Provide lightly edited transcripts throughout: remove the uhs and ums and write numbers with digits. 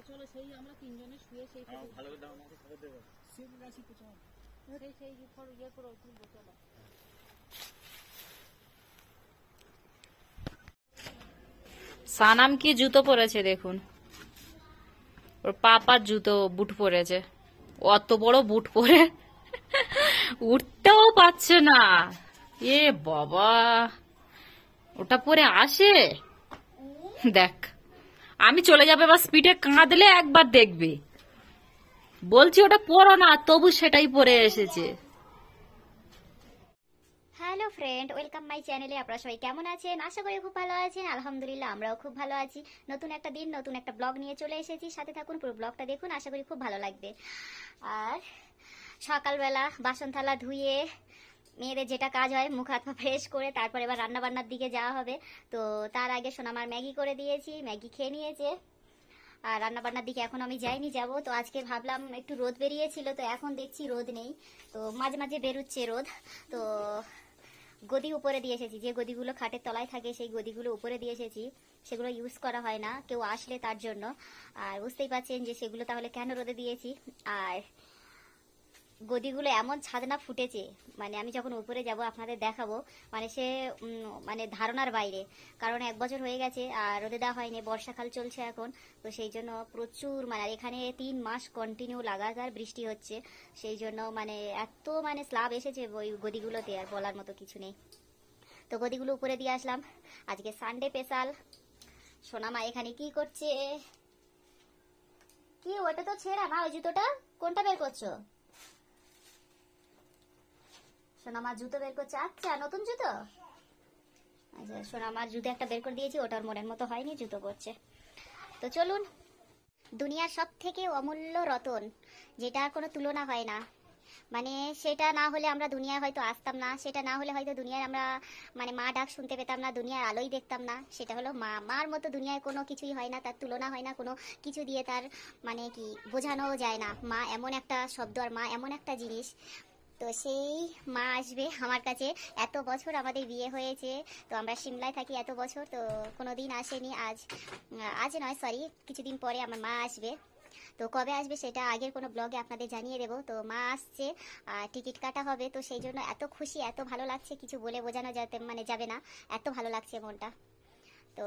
চলো সেই আমরা তিনজনে শুয়ে সেই ভালো করে দাও আমাকে খবর দেবো সেই গাছি তো চল সেই ইয়ে করো তুলবো চলো। সানাম কি জুতো পরেছে দেখুন, ওর পাপার জুতো বুট পরেছে, অত বড় বুট পরে উঠতেও পারছে না। এ বাবা, ওটা পরে আসে দেখ, আমি চলে যাবে বা স্পিডে কাঁদলে একবার দেখবে, বলছি ওটা পরো না, তবু সেটাই পরে এসেছে। হ্যালো ফ্রেন্ড, ওয়েলকাম মাই চ্যানেলে। আপনারা সবাই কেমন আছেন? আশা করি খুব ভালো আছেন। আলহামদুলিল্লাহ আমরাও খুব ভালো আছি। নতুন একটা দিন, নতুন একটা ব্লগ নিয়ে চলে এসেছি। সাথে থাকুন, পুরো ব্লগটা দেখুন, আশা করি খুব ভালো লাগবে। আর সকালবেলা বাসন থালা ধুয়ে মেয়েদের যেটা কাজ হয়, মুখ হাত পা ফ্রেশ করে তারপর এবার রান্না বান্নার দিকে যাওয়া হবে। তো তার আগে সোনামার ম্যাগি করে দিয়েছি, ম্যাগি খেয়ে নিয়েছে। আর রান্না বান্নার দিকে এখন আমি যাইনি, যাবো। তো আজকে ভাবলাম একটু রোদ বেরিয়েছিল, তো এখন দেখছি রোদ নেই, তো মাঝে মাঝে বেরোচ্ছে রোদ। তো গদি উপরে দিয়ে এসেছি, যে গদিগুলো খাটের তলায় থাকে সেই গদিগুলো উপরে দিয়ে এসেছি, সেগুলো ইউজ করা হয় না, কেউ আসলে তার জন্য। আর বুঝতেই পারছেন যে সেগুলো তাহলে কেন রোদে দিয়েছি। আর গদিগুলো এমন ছাদনা ফুটেছে, মানে আমি যখন উপরে যাব আপনাদের দেখাবো, মানে সে মানে ধারণার বাইরে। কারণ 1 বছর হয়ে গেছে আর রোদে দেওয়া হয়নি, বর্ষাকাল চলছে এখন, তো সেই জন্য প্রচুর মানে, আর এখানে 3 মাস কন্টিনিউ লাগাতার বৃষ্টি হচ্ছে, সেই জন্য মানে এত মানে স্ল্যাব এসেছে ওই গদিগুলোতে, আর বলার মতো কিছু নেই। তো গদিগুলো উপরে দিয়ে আসলাম। আজকে সানডে স্পেশাল। সোনামা এখানে কি করছে? কি ওটা তো ছেঁড়া মা, ওই জুতোটা কোনটা বের করছো? সোনামার জুতো বের করছে। আচ্ছা, নতুন জুতো। আচ্ছা, সোনামার জুতো একটা বের করে দিয়েছি, ওটার মনের মতো হয়নি, জুতো পরছে। তো চলুন, দুনিয়ার সব থেকে অমূল্য রতন, যেটা কোনো তুলনা হয় না, মানে সেটা না হলে আমরা দুনিয়ায় হয়তো আসতাম না, সেটা না হলে হয়তো দুনিয়ায় আমরা মানে মা ডাক শুনতে পেতাম না, দুনিয়ার আলোই দেখতাম না, সেটা হলো মা। মার মতো দুনিয়ায় কোনো কিছুই হয় না, তার তুলনা হয় না কোনো কিছু দিয়ে, তার মানে কি বোঝানোও যায় না। মা এমন একটা শব্দ, আর মা এমন একটা জিনিস। তো সেই মা আসবে আমার কাছে। এত বছর আমাদের বিয়ে হয়েছে, তো আমরা সিমলায় থাকি এত বছর, তো কোনোদিন আসেনি। আজ নয়, সরি, কিছুদিন পরে আমার মা আসবে। তো কবে আসবে সেটা আগের কোনো ব্লগে আপনাদের জানিয়ে দেবো। তো মা আসছে, টিকিট কাটা হবে, তো সেই জন্য এত খুশি, এত ভালো লাগছে, কিছু বলে বোঝানো যাবে না, এত ভালো লাগছে মনটা। তো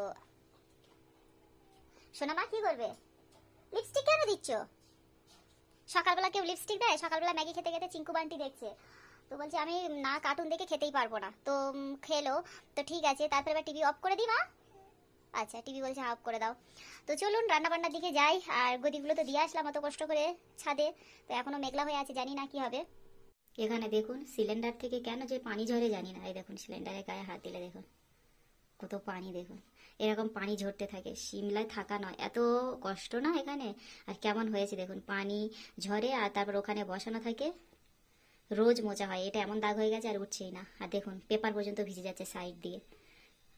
সোনা মা কি করবে? লিপস্টিক কেন দিচ্ছ? সকালবেলা কেউ লিপস্টিক দেয়? সকালবেলা ম্যাগি খেতে খেতে চিঙ্কু বান্টি দেখছে, তো বলছে আমি না কার্টুন দেখে খেতেই পারবো না, তো খেলো। তো ঠিক আছে, তারপরে এবার টিভি অফ করে দিই মা। আচ্ছা, টিভি বলছে অফ করে দাও। তো চলুন রান্না বান্নার দিকে যাই। আর গদিগুলো তো দিয়ে আসলাম অত কষ্ট করে ছাদে, তো এখনো মেঘলা হয়ে আছে, জানি না কি হবে। এখানে দেখুন সিলিন্ডার থেকে কেন যে পানি ঝরে জানি না, এই দেখুন সিলিন্ডারের গায়ে হাত দিলে দেখুন কত পানি, দেখুন এরকম পানি ঝরতে থাকে। সিমলায় থাকা নয়, এত কষ্ট না এখানে। আর কেমন হয়েছে দেখুন, পানি ঝরে আর তারপর ওখানে বসানো থাকে, রোজ মোছা হয়, এটা এমন দাগ হয়ে গেছে আর উঠছেই না। আর দেখুন পেপার পর্যন্ত ভিজে যাচ্ছে সাইড দিয়ে।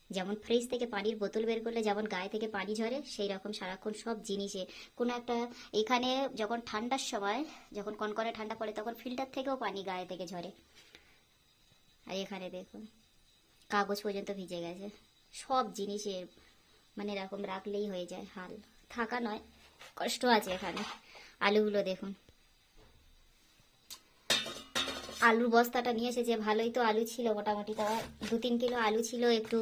যেমন ফ্রিজ থেকে পানির বোতল বের করলে যেমন গায়ে থেকে পানি ঝরে, সেই রকম সারাক্ষণ সব জিনিসে কোনো একটা। এখানে যখন ঠান্ডার সময়, যখন কনকনে ঠান্ডা পড়ে, তখন ফিল্টার থেকেও পানি গায়ে থেকে ঝরে। আর এখানে দেখুন কাগজ পর্যন্ত ভিজে গেছে, সব জিনিসের মানে এরকম রাখলেই হয়ে যায় হাল। থাকা নয়, কষ্ট আছে এখানে। আলুগুলো দেখুন, আলুর বস্তাটা নিয়ে এসেছে, ভালোই তো আলু ছিল মোটামুটি, তো 2-3 কিলো আলু ছিল, একটু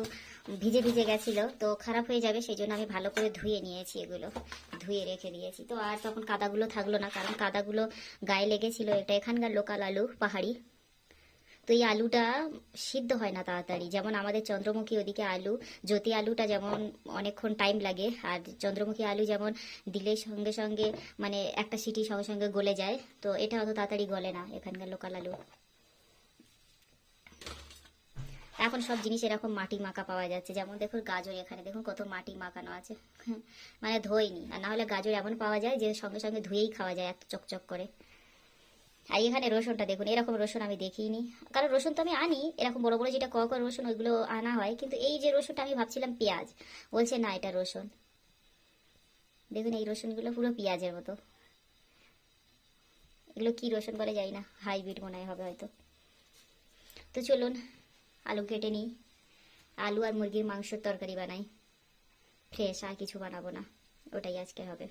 ভিজে ভিজে গেছিল, তো খারাপ হয়ে যাবে, সেই জন্য আমি ভালো করে ধুয়ে নিয়েছি, এগুলো ধুয়ে রেখে দিয়েছি। তো আর তখন কাদাগুলো থাকলো না, কারণ কাদাগুলো গায়ে লেগেছিল। এটা এখানকার লোকাল আলু, পাহাড়ি। তো এই আলুটা সিদ্ধ হয় না তাড়াতাড়ি, যেমন আমাদের চন্দ্রমুখী ওদিকে আলু, জ্যোতি আলুটা যেমন অনেকক্ষণ টাইম লাগে, আর চন্দ্রমুখী আলু যেমন দিলে সঙ্গে সঙ্গে মানে একটা সিটি সঙ্গে সঙ্গে গলে যায়, তো এটা অত তাড়াতাড়ি গলে না এখানকার লোকাল আলু। এখন সব জিনিস এরকম মাটি মাখা পাওয়া যাচ্ছে, যেমন দেখুন গাজর, এখানে দেখুন কত মাটি মাখানো আছে, মানে ধোয়নি। আর না হলে গাজর এমন পাওয়া যায় যে সঙ্গে সঙ্গে ধুয়েই খাওয়া যায়, এত চকচক করে। আর এখানে রসুনটা দেখুন, এরকম রসুন আমি দেখিনি, কারণ রসুন তো আমি আনি এরকম বড় বড় যেটা কক রসুন, ওইগুলো আনা হয়, কিন্তু এই যে রসুনটা আমি ভাবছিলাম পেঁয়াজ, বলছে না এটা রসুন। দেখুন এই রসুনগুলো পুরো পেঁয়াজের মতো, এগুলো কি রসুন বলে যাই না, হাইব্রিড মনে হবে হয়তো। তো চলুন আলু কেটে নিই, আলু আর মুরগির মাংসের তরকারি বানাই, ফ্রেশ, আর কিছু বানাবো না, ওটাই আজকে হবে।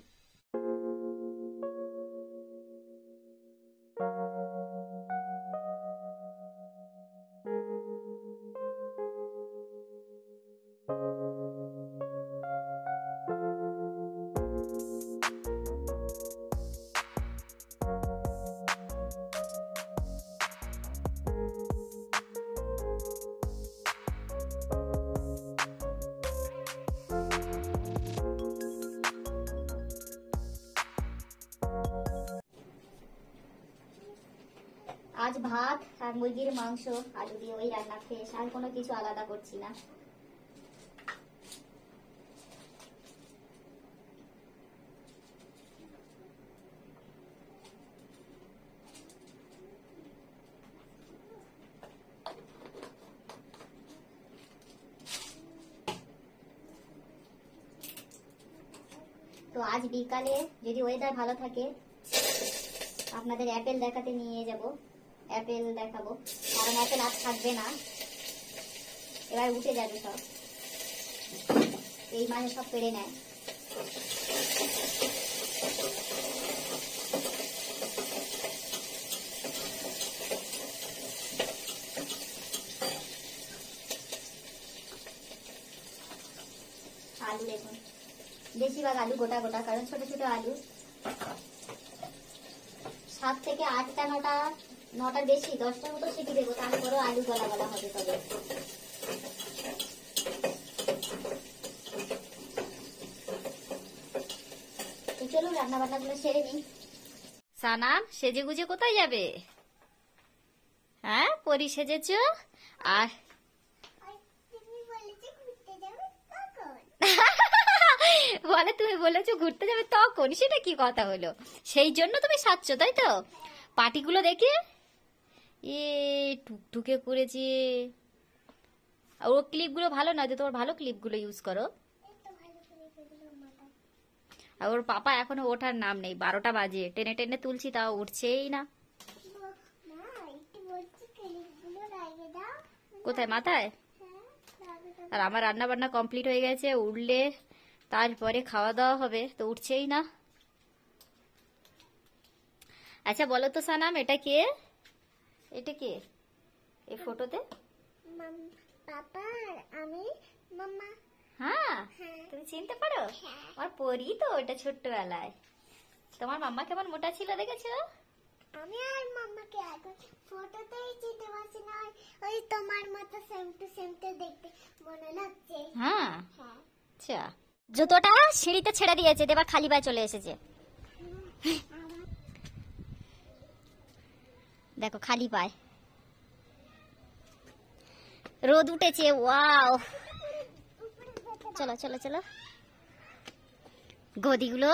আজ ভাত আর মুরগির মাংস আলু দিয়ে ওই রান্না, ফ্রেশ, আর কোনো কিছু আলাদা করছি না। তো আজ বিকালে যদি ওয়েদার ভালো থাকে আপনাদের অ্যাপেল দেখাতে নিয়ে যাব, অ্যাপেল দেখাবো, কারণ অ্যাপেল আর থাকবে না, এবার উঠে যাবে সব, এই মাঝে সব পেরে নেয়। আলু দেখুন, বেশিরভাগ আলু গোটা গোটা, কারণ ছোট ছোট আলু। 7 থেকে 8টা 9টার বেশি 10টার মতো সিটি দেবো, তারপরেও আলু গলা গলা হবে। তবে তো চলুন রান্না বান্না গুলো সেরে নিই। সানাম সেজে গুজে কোথায় যাবে? হ্যাঁ পরি সেজেছ? আর বলে তুমি বলেছো ঘুরতে যাবে, তখন সেটা কি কথা হলো? সেই জন্য তুমি সাজছো তাই তো? পাটিগুলো দেখে এ টুকটুকে করেছে। আর ও ক্লিপগুলো ভালো নয় তো, তোমার ভালো ক্লিপগুলো ইউজ করো। আর ওর পাপা এখনো ওঠার নাম নেই, 12টা বাজে, টেনে টেনে তুলছি তাও উঠছেই না। কোথায়? মাথায়? আর আমার রান্না বান্না কমপ্লিট হয়ে গেছে, উঠলে তারপরে খাওয়া দাওয়া হবে, তো উঠছেই না। আচ্ছা বলো তো সানাম, এটা কে? এটা কে এই ফটোতে? পাপা আর আমি, মাম্মা। হ্যাঁ তুমি চিনতে পারো? আমার পরি তো, এটা ছোট্টবেলায়। তোমার মাম্মা কেমন মোটা ছিল দেখেছো? আমি আর মাম্মাকে এখন ফটোতেই চিনতে পারছি না, ওই তোমার মতো সেম টু সেম তো দেখতে মনে লাগছে। হ্যাঁ হ্যাঁ। আচ্ছা জুতোটা সিঁড়িতে ছেড়ে দিয়েছে, এবার খালি পায়ে চলে এসেছে। দেখো খালি পায়ে, রোদ উঠেছে। ওয়াও, চলো চলো চলো। গদিগুলো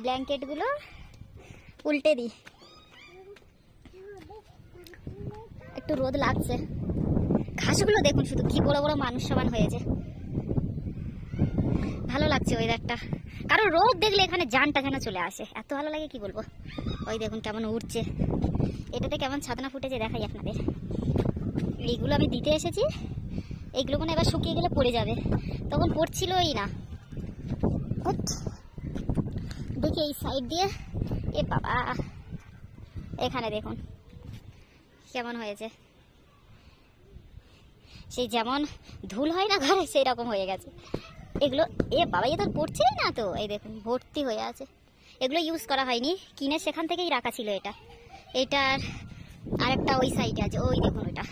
ব্ল্যাঙ্কেট গুলো উল্টে দি, একটু রোদ লাগছে। ঘাসগুলো দেখুন শুধু কি বড় বড় মানুষ সমান হয়েছে, ভালো লাগছে ওয়েদারটা। কারণ রোদ দেখলে এখানে জানটা যেন চলে আসে, এত ভালো লাগে কি বলবো। ওই দেখুন কেমন উঠছে, এটাতে কেমন ছাতনা ফুটেছে দেখাই আপনাদের। এইগুলো আমি দিতে এসেছি, এইগুলো মানে এবার শুকিয়ে গেলে পড়ে যাবে, তখন পড়ছিলই না। দেখি এই সাইড দিয়ে, এ বাবা এখানে দেখুন কেমন হয়েছে, সেই যেমন ধুল হয় না ঘরে সেই রকম হয়ে গেছে এগুলো। এ বাবা এ তো পড়ছেই না তো, এই দেখুন ভর্তি হয়ে আছে। এগুলো ইউজ করা হয়নি, কিনে সেখান থেকেই রাখা ছিল। এটার আরেকটা ওই সাইডে আছে, ওই দেখুন ওইটা।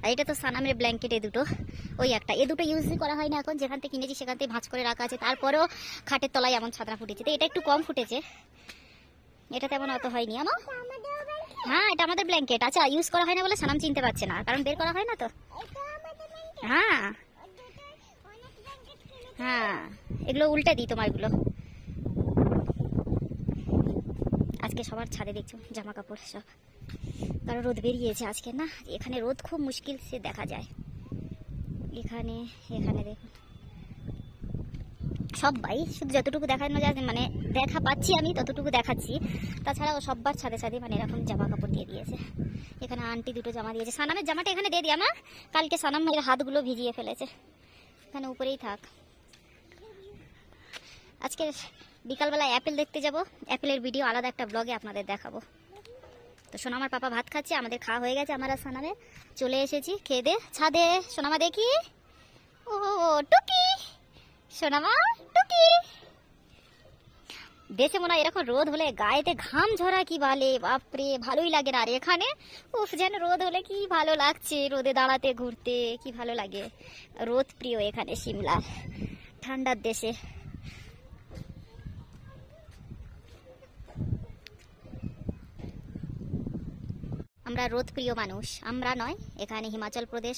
আর এটা তো সানামের ব্ল্যাঙ্কেট, এ দুটো ওই একটা, এ দুটো ইউজই করা হয় না এখন, যেখান থেকে কিনেছি সেখান থেকে ভাঁজ করে রাখা আছে। তারপরেও খাটের তলায় এমন ছাতনা ফুটেছে, তো এটা একটু কম ফুটেছে, এটা তেমন অত হয়নি আমার। হ্যাঁ এটা আমাদের ব্ল্যাঙ্কেট। আচ্ছা ইউজ করা হয় না বলে সানাম চিনতে পারছে না, কারণ বের করা হয় না তো। হ্যাঁ হ্যাঁ এগুলো উল্টে দিই তোমারগুলো। আজকে সবার ছাদে দেখছো জামা কাপড় সব, কারণ রোদ বেরিয়েছে আজকে না। এখানে রোদ খুব মুশকিল সে দেখা যায়, এখানে এখানে দেখুন সবাই, শুধু যতটুকু দেখানো যায় মানে দেখা পাচ্ছি আমি ততটুকু দেখাচ্ছি, তাছাড়াও সবার ছাদে ছাদে মানে এরকম জামা কাপড় দিয়ে দিয়েছে। এখানে আন্টি দুটো জামা দিয়েছে, সানামের জামাটা এখানে দিয়ে দিই আমার, কালকে সানাম মেয়ের হাতগুলো ভিজিয়ে ফেলেছে, এখানে উপরেই থাক। আজকে বিকালবেলা অ্যাপেল দেখতে যাব, অ্যাপেলের ভিডিও আলাদা একটা ব্লগে আপনাদের দেখাবো। তো সোনামার পাপা ভাত খাচ্ছে, আমাদের খাওয়া হয়ে গেছে, আমরা সানামে চলে এসেছি খেয়ে দে ছাদে। সোনামা দেখি, ও টুকি, সোনামা টুকি। দেশে মনে হয় এরকম রোদ হলে গায়েতে ঘাম ঝরা কি বলে, বাপরে ভালোই লাগে না। আর এখানে উফ যেন রোদ হলে কি ভালো লাগছে, রোদে দাঁড়াতে ঘুরতে কি ভালো লাগে। রোদ প্রিয় এখানে সিমলা, ঠান্ডার দেশে। আমরা রোদ প্রিয় মানুষ, আমরা নয়, এখানে হিমাচল প্রদেশ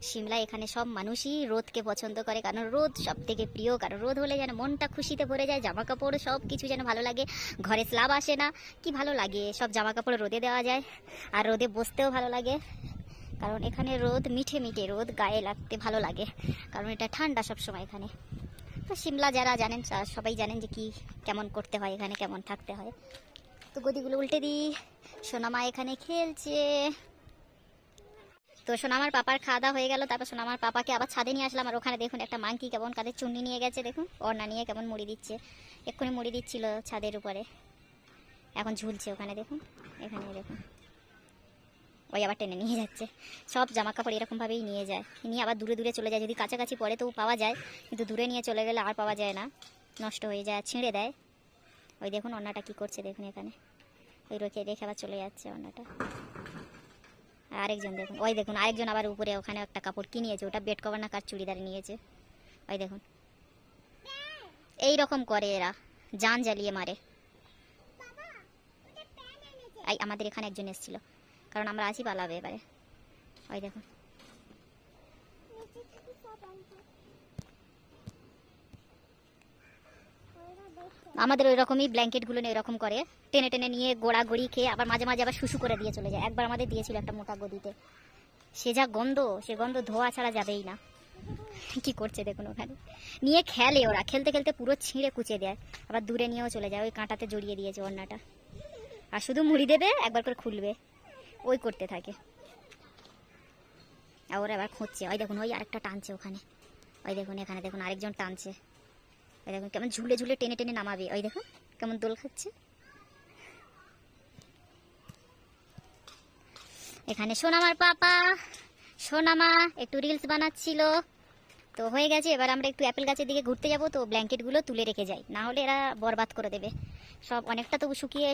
সিমলা এখানে সব মানুষই রোদকে পছন্দ করে, কারণ রোদ সব থেকে প্রিয়। কারণ রোদ হলে যেন মনটা খুশিতে ভরে যায়, জামা কাপড় সব কিছু যেন ভালো লাগে, ঘরে স্ল্যাব আসে না, কি ভালো লাগে, সব জামা কাপড় রোদে দেওয়া যায়, আর রোদে বসতেও ভালো লাগে। কারণ এখানে রোদ মিঠে মিঠে রোদ, গায়ে লাগতে ভালো লাগে, কারণ এটা ঠান্ডা সব সময় এখানে। তো সিমলা যারা জানেন সবাই জানেন যে কি কেমন করতে হয় এখানে, কেমন থাকতে হয়। তো গদিগুলো উল্টে দিই, সোনামা এখানে খেলছে। তো সোনামার পাপার খাওয়া দাওয়া হয়ে গেল, তারপর সোনামার পাপাকে আবার ছাদে নিয়ে আসলাম। আর ওখানে দেখুন একটা মাংকি কেমন কাঁধে চুন্নি নিয়ে গেছে, দেখুন ওড়না নিয়ে কেমন মুড়ি দিচ্ছে, এক্ষুনি মুড়ি দিচ্ছিল ছাদের উপরে, এখন ঝুলছে ওখানে, দেখুন এখানে দেখুন, ওই আবার টেনে নিয়ে যাচ্ছে। সব জামা কাপড় এরকমভাবেই নিয়ে যায়, নিয়ে আবার দূরে দূরে চলে যায়, যদি কাছাকাছি পড়ে তো পাওয়া যায়, কিন্তু দূরে নিয়ে চলে গেলে আর পাওয়া যায় না, নষ্ট হয়ে যায়, ছিঁড়ে দেয়। ওই দেখুন ওড়নাটা কি করছে, দেখুন এখানে ওই রেখে রেখে আবার চলে যাচ্ছে ওড়নাটা। আরেকজন দেখুন, ওই দেখুন আরেকজন আবার উপরে ওখানে একটা কাপড় কি নিয়েছে, ওটা বেড কভার না কার চুড়িদার নিয়েছে, ওই দেখুন এই রকম করে এরা, জান জ্বালিয়ে মারে। এই আমাদের এখানে একজন এসেছিল, কারণ আমরা আছি পালাবে এবারে, ওই দেখুন আমাদের ওই রকমই ব্ল্যাঙ্কেটগুলো নিয়ে এরকম করে টেনে টেনে নিয়ে গোড়া গড়ি খেয়ে আবার মাঝে মাঝে আবার শুশু করে দিয়ে চলে যায়। একবার আমাদের দিয়েছিল একটা মোটা গদিতে, সে যা গন্ধ, সে গন্ধ ধোয়া ছাড়া যাবেই না। কি করছে দেখুন, ওখানে নিয়ে খেলে ওরা, খেলতে খেলতে পুরো ছিঁড়ে কুচে দেয়, আবার দূরে নিয়েও চলে যায়, ওই কাঁটাতে জড়িয়ে দিয়েছে ওড়নাটা, আর শুধু মুড়ি দেবে একবার করে খুলবে, ওই করতে থাকে। আর ওরা এবার খুঁজছে, ওই দেখুন ওই আরেকটা টানছে ওখানে, ওই দেখুন এখানে দেখুন আরেকজন টানছে, ওই দেখুন কেমন ঝুলে ঝুলে টেনে টেনে নামাবে, ওই দেখুন কেমন দোল খাচ্ছে। এখানে সোনামার পাপা, সোনামা একটু রিলস বানাচ্ছিল, তো হয়ে গেছে। এবার আমরা একটু অ্যাপেল গাছের দিকে ঘুরতে যাব, তো ব্ল্যাঙ্কেটগুলো তুলে রেখে যাই, না হলে এরা বরবাদ করে দেবে সব। অনেকটা তো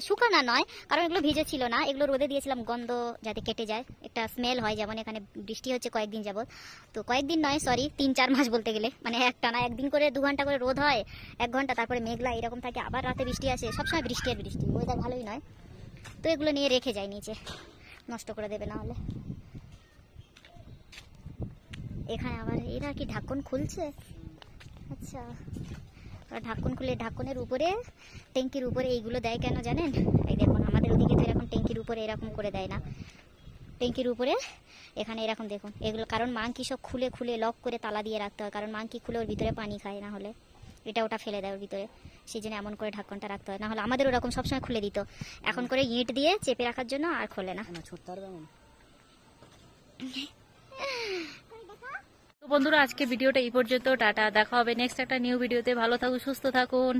শুকানো নয়, কারণ এগুলো ভিজে ছিল না, এগুলো রোদে দিয়েছিলাম গন্ধ যাতে কেটে যায়, একটা স্মেল হয়, যেমন এখানে বৃষ্টি হচ্ছে কয়েকদিন যাবত, তো কয়েকদিন নয় সরি 3-4 মাস বলতে গেলে, মানে একটানা একদিন করে 2 ঘন্টা করে রোদ হয়, 1 ঘন্টা, তারপরে মেঘলা এরকম থাকে, আবার রাতে বৃষ্টি আসে, সবসময় বৃষ্টি আর বৃষ্টি, ওয়েদার ভালোই নয়। তো এগুলো নিয়ে রেখে যাই নিচে, নষ্ট করে দেবে না হলে। এখানে আবার এরা কি ঢাকন খুলছে, আচ্ছা ঢাকন খুলে ঢাকনের উপরে ট্যাঙ্কির উপরে এইগুলো দেয় কেন জানেন? এই দেখুন আমাদের ওদিকে তো এরকম ট্যাঙ্কির উপরে এরকম করে দেয় না, ট্যাঙ্কির উপরে এখানে এরকম দেখুন এগুলো, কারণ মাংকি সব খুলে খুলে লক করে তালা দিয়ে রাখতে হয়, কারণ মাংকি খুলে ওর ভিতরে পানি খায়, না হলে এটা ওটা ফেলে দেয় ওর ভিতরে, সেই জন্য এমন করে ঢাকনটা রাখতে হয়, না হলে আমাদের ওরকম সবসময় খুলে দিত, এখন করে ইঁট দিয়ে চেপে রাখার জন্য আর খোলে না। তো বন্ধুরা আজকে ভিডিওটা এই পর্যন্ত, টাটা, দেখা হবে নেক্সট একটা নিউ ভিডিওতে, ভালো থাকুন সুস্থ থাকুন।